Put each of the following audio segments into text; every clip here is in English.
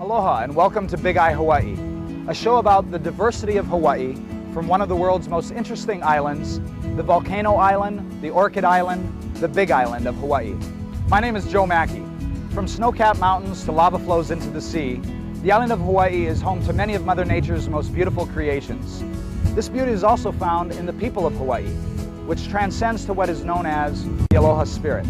Aloha and welcome to Big Eye Hawaii, a show about the diversity of Hawaii from one of the world's most interesting islands, the Volcano Island, the Orchid Island, the Big Island of Hawaii. My name is Joe Mackey. From snow-capped mountains to lava flows into the sea, the island of Hawaii is home to many of Mother Nature's most beautiful creations. This beauty is also found in the people of Hawaii, which transcends to what is known as the Aloha spirit.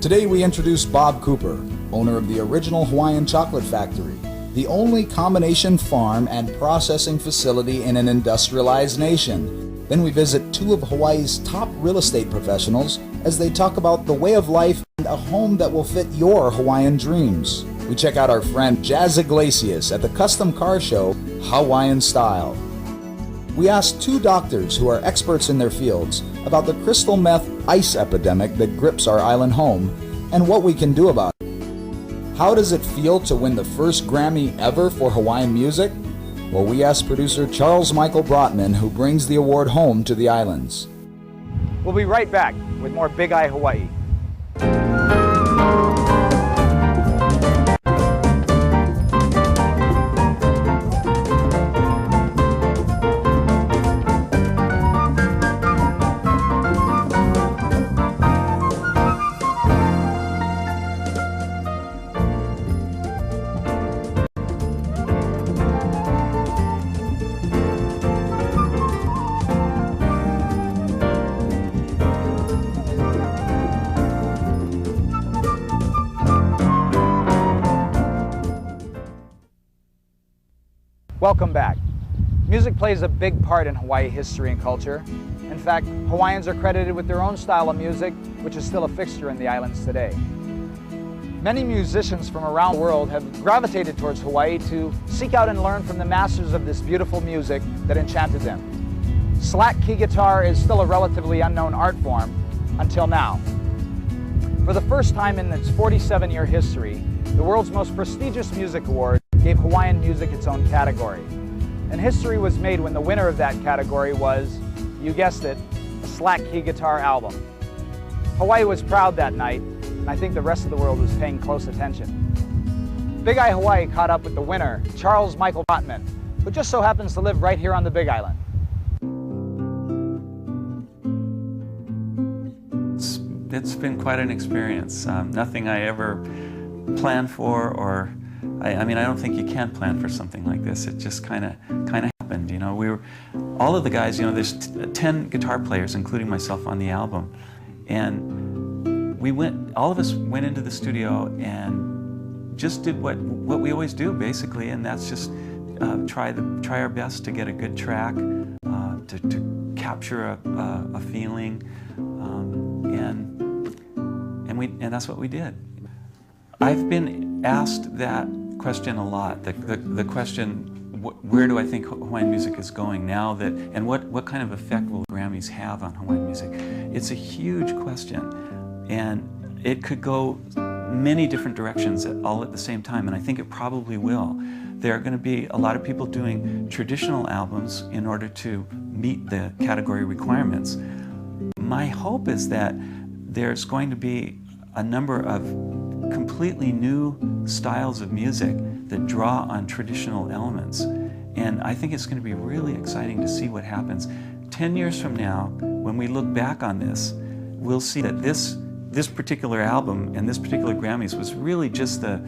Today we introduce Bob Cooper, owner of the original Hawaiian Chocolate Factory, the only combination farm and processing facility in an industrialized nation. Then we visit two of Hawaii's top real estate professionals as they talk about the way of life and a home that will fit your Hawaiian dreams. We check out our friend Jazz Iglesias at the custom car show, Hawaiian Style. We asked two doctors who are experts in their fields about the crystal meth ice epidemic that grips our island home and what we can do about it. How does it feel to win the first Grammy ever for Hawaiian music? Well, we asked producer Charles Michael Brotman, who brings the award home to the islands. We'll be right back with more Big Eye Hawaii. Welcome back. Music plays a big part in Hawaii history and culture. In fact, Hawaiians are credited with their own style of music, which is still a fixture in the islands today. Many musicians from around the world have gravitated towards Hawaii to seek out and learn from the masters of this beautiful music that enchanted them. Slack key guitar is still a relatively unknown art form until now. For the first time in its 47-year history, the world's most prestigious music award gave Hawaiian music its own category. And history was made when the winner of that category was, you guessed it, a slack key guitar album. Hawaii was proud that night, and I think the rest of the world was paying close attention. Big Eye Hawaii caught up with the winner, Charles Michael Brotman, who just so happens to live right here on the Big Island. It's been quite an experience. Nothing I ever planned for, or I mean, I don't think you can plan for something like this. It just kind of happened. You know, we were all of the guys. You know, there's 10 guitar players, including myself, on the album, and all of us went into the studio and just did what we always do, basically, and that's just try our best to get a good track, to capture a feeling, and that's what we did. I've been asked that question a lot, the question, where do I think Hawaiian music is going now, and what kind of effect will Grammys have on Hawaiian music? It's a huge question, and it could go many different directions all at the same time, and I think it probably will. There are going to be a lot of people doing traditional albums in order to meet the category requirements. My hope is that there's going to be a number of completely new styles of music that draw on traditional elements. And I think it's going to be really exciting to see what happens. 10 years from now, when we look back on this, we'll see that this particular album and this particular Grammys was really just the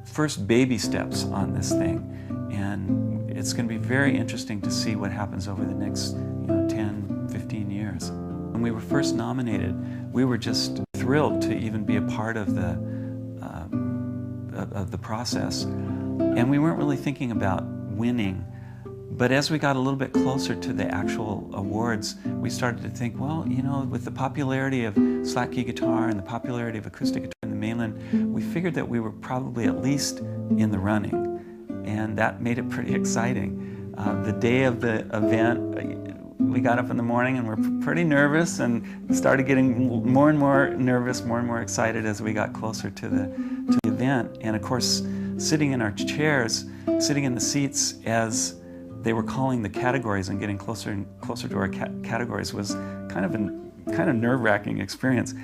first baby steps on this thing. And it's going to be very interesting to see what happens over the next 10, 15 years. When we were first nominated, we were just thrilled to even be a part of the process, and we weren't really thinking about winning. But as we got a little bit closer to the actual awards, we started to think, well, you know, with the popularity of slack key guitar and the popularity of acoustic guitar in the mainland, we figured that we were probably at least in the running, and that made it pretty exciting. The day of the event, we got up in the morning and we're pretty nervous, and started getting more and more nervous, more and more excited as we got closer to the event. And of course, sitting in our chairs, sitting in the seats as they were calling the categories and getting closer and closer to our categories was kind of nerve-wracking experience.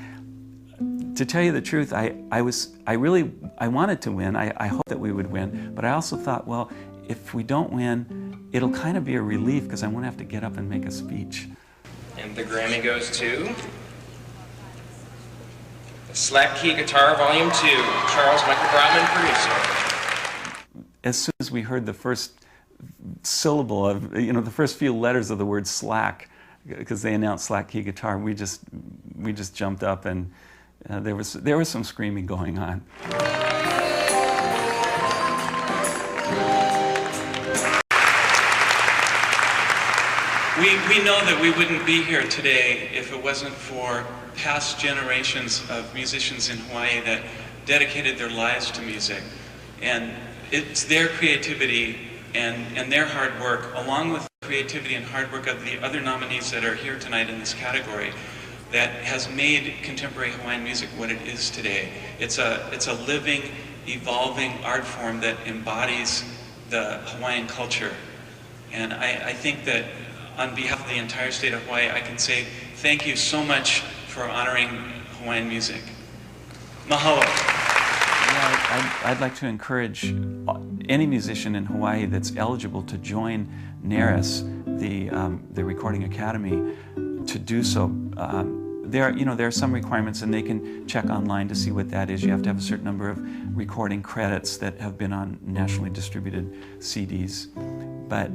To tell you the truth, I wanted to win. I hoped that we would win, but I also thought, well, if we don't win, it'll kind of be a relief because I won't have to get up and make a speech. And the Grammy goes to the Slack Key Guitar Volume 2, Charles Michael Brotman, producer. As soon as we heard the first syllable of, the first few letters of the word slack, because they announced Slack Key Guitar, we just jumped up, and there was some screaming going on. We know that we wouldn't be here today if it wasn't for past generations of musicians in Hawaii that dedicated their lives to music. And it's their creativity and their hard work, along with the creativity and hard work of the other nominees that are here tonight in this category, that has made contemporary Hawaiian music what it is today. It's a living, evolving art form that embodies the Hawaiian culture. And I think that on behalf of the entire state of Hawaii, I can say thank you so much for honoring Hawaiian music. Mahalo. Yeah, I'd like to encourage any musician in Hawaii that's eligible to join NARIS, the Recording Academy, to do so. There are some requirements, and they can check online to see what that is. You have to have a certain number of recording credits that have been on nationally distributed CDs. But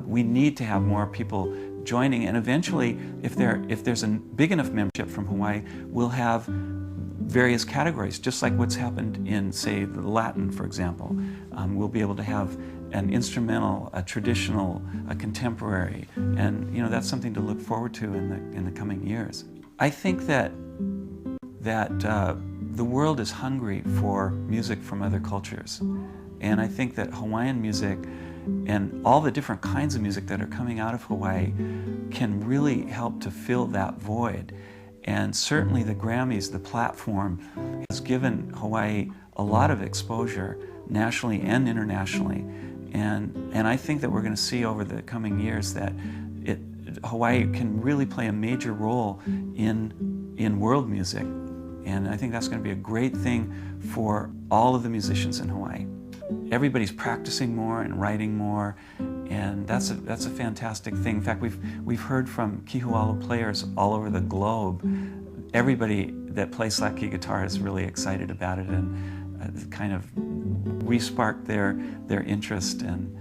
we need to have more people joining, and eventually, if there's a big enough membership from Hawaii, we'll have various categories, just like what's happened in, say, the Latin, for example. We'll be able to have an instrumental, a traditional, a contemporary, and that's something to look forward to in the coming years. I think that the world is hungry for music from other cultures, and I think that Hawaiian music and all the different kinds of music that are coming out of Hawaii can really help to fill that void. And certainly the Grammys, the platform, has given Hawaii a lot of exposure nationally and internationally. And I think that we're going to see over the coming years that Hawaii can really play a major role in world music. And I think that's going to be a great thing for all of the musicians in Hawaii. Everybody's practicing more and writing more, and that's a fantastic thing. In fact, we've heard from kihualo players all over the globe. Everybody that plays Slack Key guitar is really excited about it, and kind of re-sparked their interest, and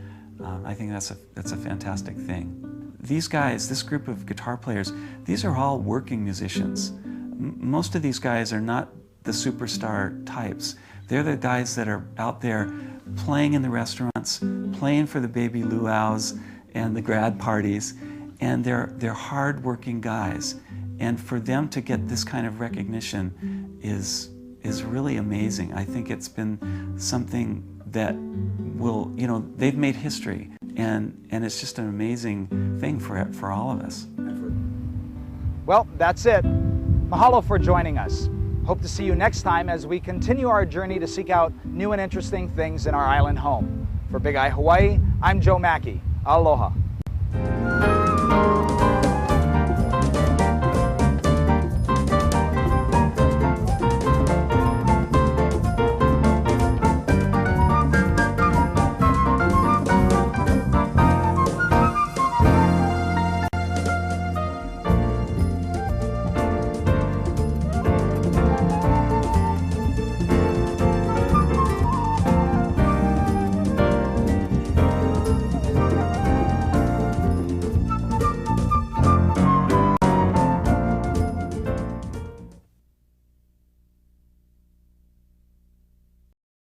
I think that's a fantastic thing. These guys, this group of guitar players, these are all working musicians. Most of these guys are not the superstar types. They're the guys that are out there playing in the restaurants, playing for the baby luau's and the grad parties, and they're hard-working guys. And for them to get this kind of recognition is really amazing. I think it's been something that will, they've made history, and it's just an amazing thing for all of us. Well, that's it. Mahalo for joining us. Hope to see you next time as we continue our journey to seek out new and interesting things in our island home. For Big EYE Hawaii, I'm Joe Mackey. Aloha.